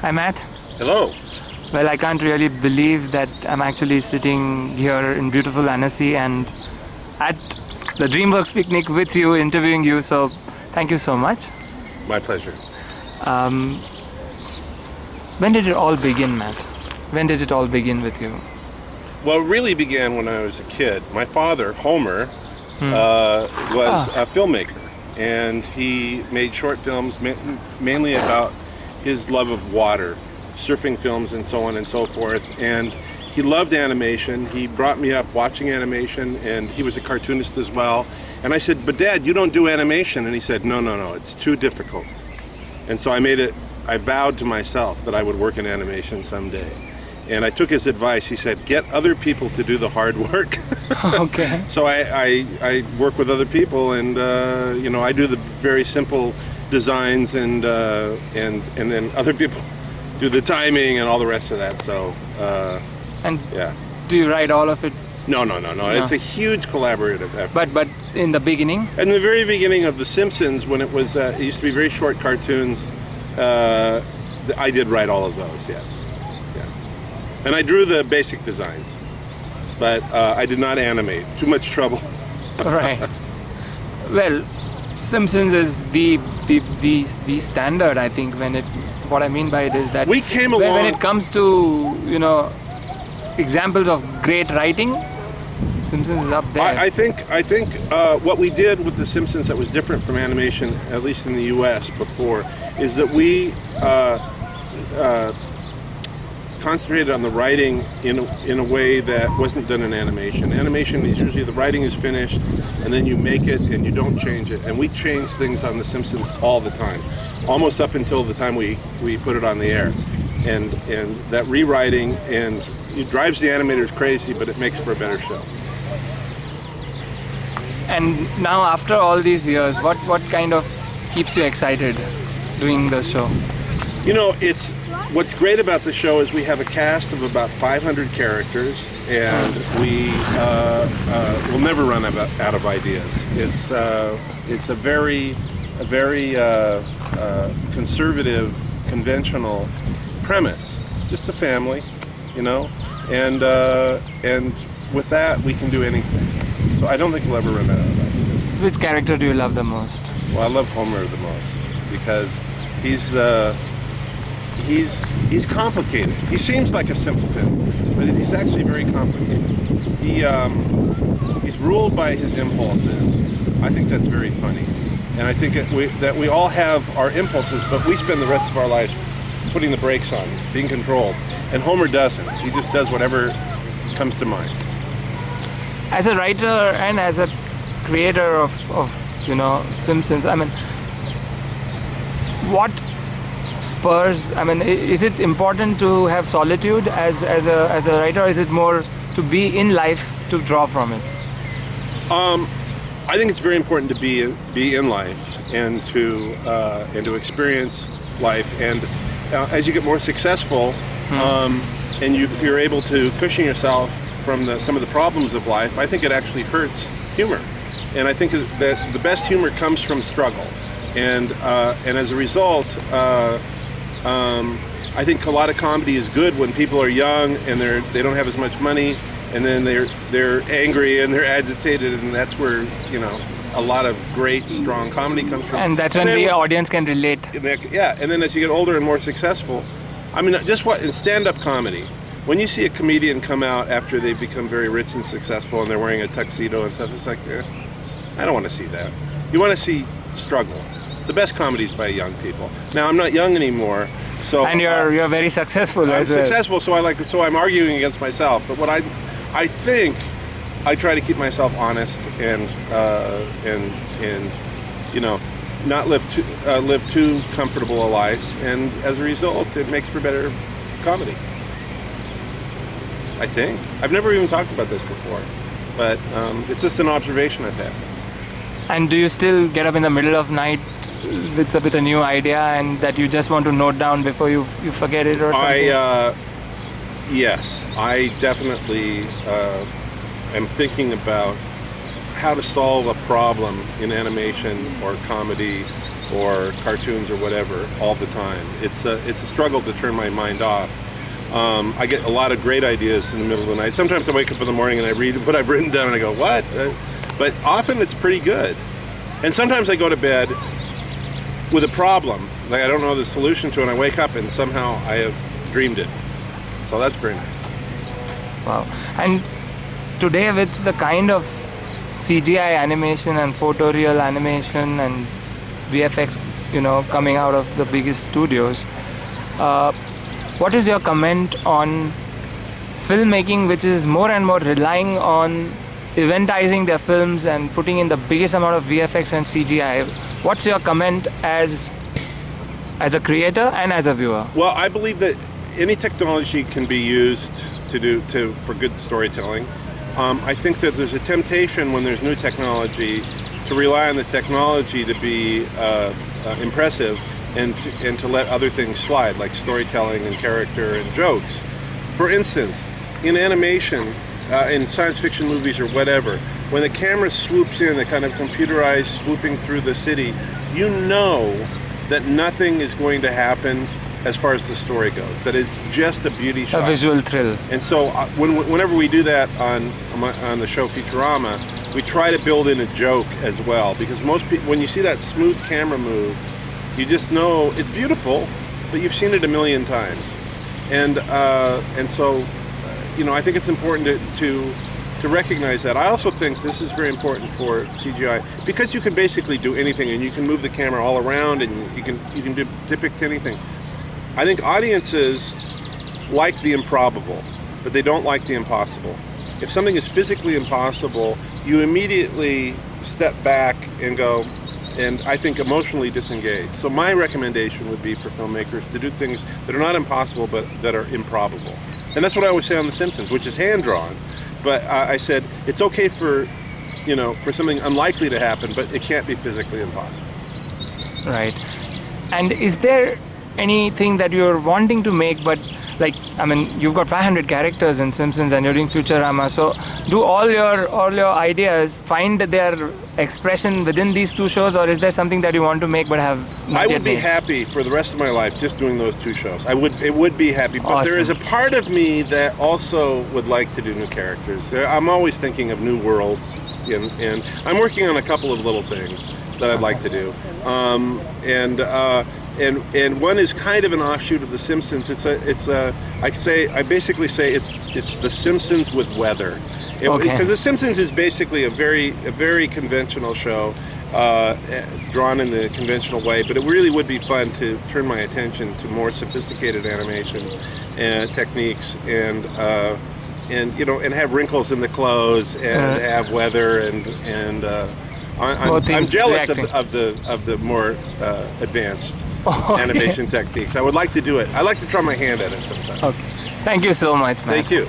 Hi, Matt. Hello. Well, I can't really believe that I'm actually sitting here in beautiful Annecy and at the Dreamworks picnic with you, interviewing you. So, thank you so much. My pleasure. When did it all begin, Matt? When did it all begin with you? Well, it really began when I was a kid. My father, Homer, was a filmmaker, and he made short films mainly about his love of water, surfing films and so on and so forth. And he loved animation. He brought me up watching animation, and he was a cartoonist as well. And I said, "But Dad, you don't do animation." And he said, no, it's too difficult. And so I vowed to myself that I would work in animation someday. And I took his advice. He said, "Get other people to do the hard work." Okay. So I work with other people, and I do the very simple designs, and then other people do the timing and all the rest of that. So yeah. Do you write all of it? No. It's a huge collaborative effort. But in the beginning? In the very beginning of The Simpsons, when it used to be very short cartoons, I did write all of those. Yes. Yeah. And I drew the basic designs, but I did not animate. Too much trouble. Right. Well, Simpsons is the standard, I think. What I mean by it is that we came along when it comes to examples of great writing, Simpsons is up there. I think what we did with The Simpsons that was different from animation, at least in the U.S. before, is that we concentrated on the writing in a way that wasn't done in animation. Animation is usually the writing is finished, and then you make it and you don't change it. And we change things on The Simpsons all the time, almost up until the time we put it on the air. And that rewriting, and it drives the animators crazy, but it makes for a better show. And now, after all these years, what kind of keeps you excited doing the show? What's great about the show is we have a cast of about 500 characters, and we will never run out of ideas. It's a very conservative, conventional premise, just a family, and with that we can do anything. So I don't think we'll ever run out of ideas. Which character do you love the most? Well, I love Homer the most because he's complicated. He seems like a simpleton, but he's actually very complicated. He's ruled by his impulses. I think that's very funny, and I think that we all have our impulses, but we spend the rest of our lives putting the brakes on, being controlled. And Homer doesn't. He just does whatever comes to mind. As a writer and as a creator of Simpsons, what spurs? Is it important to have solitude as a writer, or is it more to be in life to draw from it? I think it's very important to be in life and to experience life. And as you get more successful, and you're able to cushion yourself from some of the problems of life, I think it actually hurts humor. And I think that the best humor comes from struggle. And as a result, I think a lot of comedy is good when people are young and they don't have as much money, and then they're angry and they're agitated, and that's where a lot of great strong comedy comes from. And that's when the audience can relate. Yeah, and then as you get older and more successful, just what in stand-up comedy, when you see a comedian come out after they've become very rich and successful and they're wearing a tuxedo and stuff, it's like, I don't want to see that. You want to see struggle. The best comedy is by young people. Now, I'm not young anymore, so... And you're very successful. I'm successful, so I'm arguing against myself. But what I think, I try to keep myself honest and not live too comfortable a life, and as a result, it makes for better comedy. I think. I've never even talked about this before, but it's just an observation I've had. And do you still get up in the middle of night with a new idea, and that you just want to note down before you forget it or something? Yes, I definitely am thinking about how to solve a problem in animation or comedy or cartoons or whatever all the time. It's a struggle to turn my mind off. I get a lot of great ideas in the middle of the night. Sometimes I wake up in the morning and I read what I've written down and I go, what? But often it's pretty good. And sometimes I go to bed with a problem, like I don't know the solution to it, and I wake up and somehow I have dreamed it. So that's very nice. Wow. And today with the kind of CGI animation and photoreal animation and VFX, coming out of the biggest studios, what is your comment on filmmaking, which is more and more relying on eventizing their films and putting in the biggest amount of VFX and CGI? What's your comment as a creator and as a viewer? Well, I believe that any technology can be used for good storytelling. I think that there's a temptation when there's new technology to rely on the technology to be impressive and to let other things slide, like storytelling and character and jokes. For instance, in animation, in science fiction movies or whatever, when the camera swoops in, the kind of computerized swooping through the city, you know that nothing is going to happen as far as the story goes. That is just a beauty shot. A visual thrill. And so whenever we do that on the show Futurama, we try to build in a joke as well, because most people, when you see that smooth camera move, you just know it's beautiful, but you've seen it a million times. And so, I think it's important to recognize that. I also think this is very important for CGI, because you can basically do anything, and you can move the camera all around, and you can depict anything. I think audiences like the improbable, but they don't like the impossible. If something is physically impossible, you immediately step back and go, and I think emotionally disengage. So my recommendation would be for filmmakers to do things that are not impossible, but that are improbable. And that's what I always say on The Simpsons, which is hand-drawn. But I said, it's okay for something unlikely to happen, but it can't be physically impossible. Right. And is there anything that you're wanting to make, but you've got 500 characters in Simpsons and you're doing Futurama, so do all your ideas find their expression within these two shows, or is there something that you want to make but have not I yet would be made? happy for the rest of my life just doing those two shows. It would be happy, but Awesome. There is a part of me that also would like to do new characters. I'm always thinking of new worlds, and I'm working on a couple of little things that I'd like to do. And one is kind of an offshoot of The Simpsons. I basically say it's The Simpsons with weather, because The Simpsons is basically a very conventional show, drawn in the conventional way. But it really would be fun to turn my attention to more sophisticated animation techniques, and have wrinkles in the clothes and have weather and. I'm jealous of the more advanced animation techniques. I would like to do it. I like to try my hand at it sometimes. Okay. Thank you so much, man. Thank you.